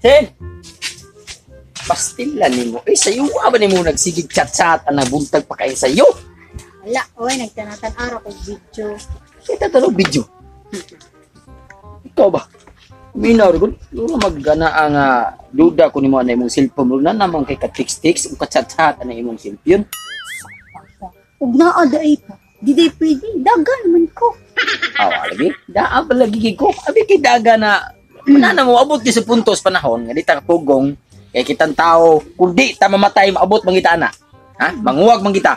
Ten! Pastilan ni mo. Sa'yo ba ni mo nagsigig chat-chat na buntag pa kayo sa'yo? Wala, oy, nagtanatan araw ko video. Kita tanong video. Ikaw ba? Minaw ko. Luro mag-gana ang duda ko ni mo na imong cellphone. Luro na naman kay ka-text-text o ka-chat-chat na imong cellphone. Huwag na aday pa. Di day pwede. Dagan man ko. Lagi? Daan pa lagi ko. Abi kay daga na na mo abot di sa puntos panahon nga di ta kapugong kay kitang tao kun di ta mamatay maabot mangita na. Ha? Manguwag mangita.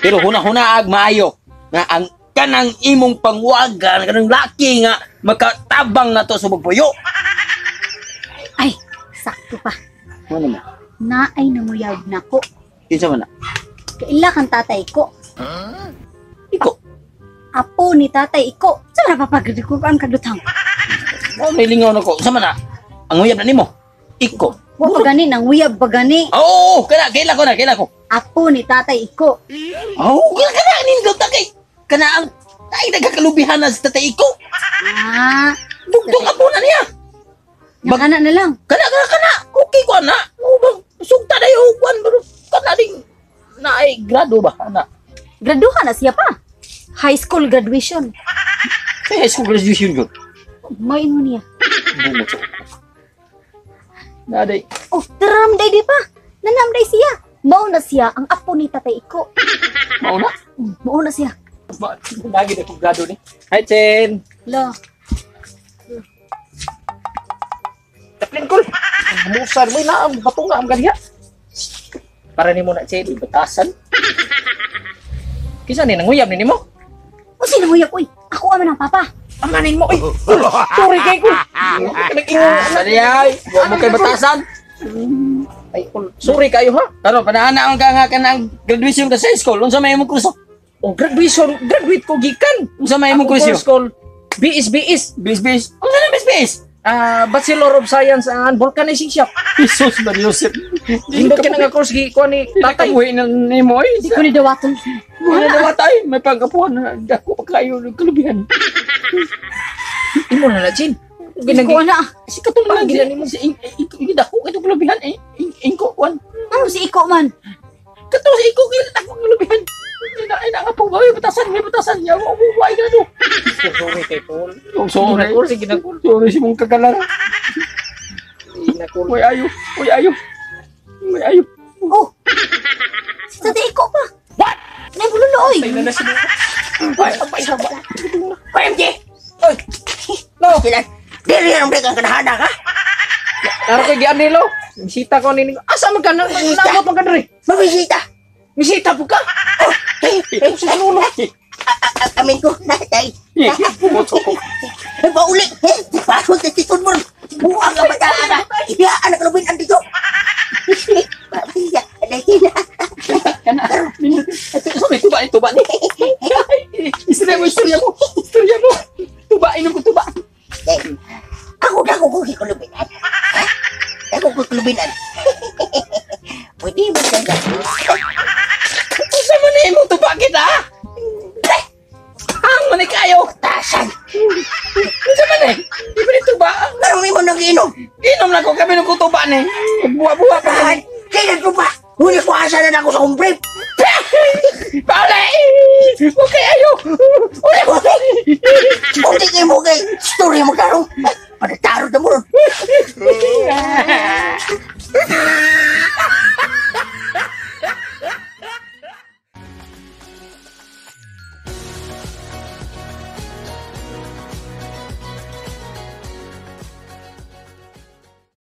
Pero huna-hunaag maayo nga ang kanang imong pangwagan kanang laki nga makatabang na to sa bugpuyo. Ay, sakto pa. Ano mo? Naay namuyag na ko. Kinsa man na? Kaila kang tatay ko. Iko. Apo ni tatay iko. Saan na papagdikuan kadutang? May lingaw na ko. Sa man na? Ang uyab na nimo. Iko. Wa pa gani nang uyab pa gani. Oo, kaila ko. Apo ni tatay iko. Oo, kana nin tagay. Kana ang ay nagkakalubihan na sa tatay iko. Dugtong apo na niya. Yang anak na lang. Kana. Okay ko na. Sugta na yung kwan. Kana ding na ay grado ba? Ana. Graduhan na siya pa. High school graduation. May high school graduation yun. May mo niya. Bumot sa naday. Oh, taram day di pa. Nanam day siya. Mao na siya ang apo ni tatay iko. Mauna? Mao na siya. Lagi na kong grado ni. Hi, Chen. Lo. Taplin ko. Hamusan mo na ang bato nga ang ganiya. Para ni mo na, Chen, batasan. Kisa ni, nanguyab ni mo? O sino mo yak, uy? Ako aman ang papa. Amanin mo, uy. Sorry kay ko. Saliyay. Huwag mo kay batasan. Ay, sorry kayo ha. Pero panaana ang ka ng graduation ka sa school. Unsa may imong kurso? Oh, graduate ko gikan. Unsa may imong kurso? School. BS. Bis. Unsa na bis? Bachelor of Science and Vulcanizing Shop. Jesus Mariosep. Hindi ka nga course ko ni tatay. Tatay na ni mo ay. Di ko ni dawaton. Wala na tay. May pagkapuan na dako pa kayo ng kalubihan. Imo na na, Jin. Ko na. Si katulad lang gila nimo si dako ito kalubihan eh. Ingko kwan. Ano si iko man? Kato si iko gila dako kalubihan. Ay na nga po may batasan niya. Uway na do. Sorry kay Paul. Sorry. Sige na, Paul. Sorry si mong kagalar. Uy ayo. Oh. Si tatay iko pa. What? Naibululoy. Ay na siya. Ay sabay. PMJ! Oy! No, kailan? Dili ang break ang kanahada ka? Naro kay gian nilo. Bisita ko ni. Asa man ka naabot man ka diri? Mabisita! Bisita po ka. Oh, hey, hey, Sa nuno. amin ko, natay. Moto ko. Pauli! Pasok sa titun mo! Buang ang bata ka! Iya, anak lubin ang dito! Iya, dahil na. Tuba ni. Istorya mo. Tubain ko tuba. Ako ko kikulubinan. Ako kikulubinan. Pwede mo siya dyan. Sa man mo tuba kita. Ang man kayo. Tasan! Sa man di ba tuba? Karami mo nang inom. Inom na ko kami ng kutuba ni. Buwa-buwa pa Tahan! Kailan ko ba? Huli ko asanan ako sa kumprip. Paulay! Okay, ayo! Uli!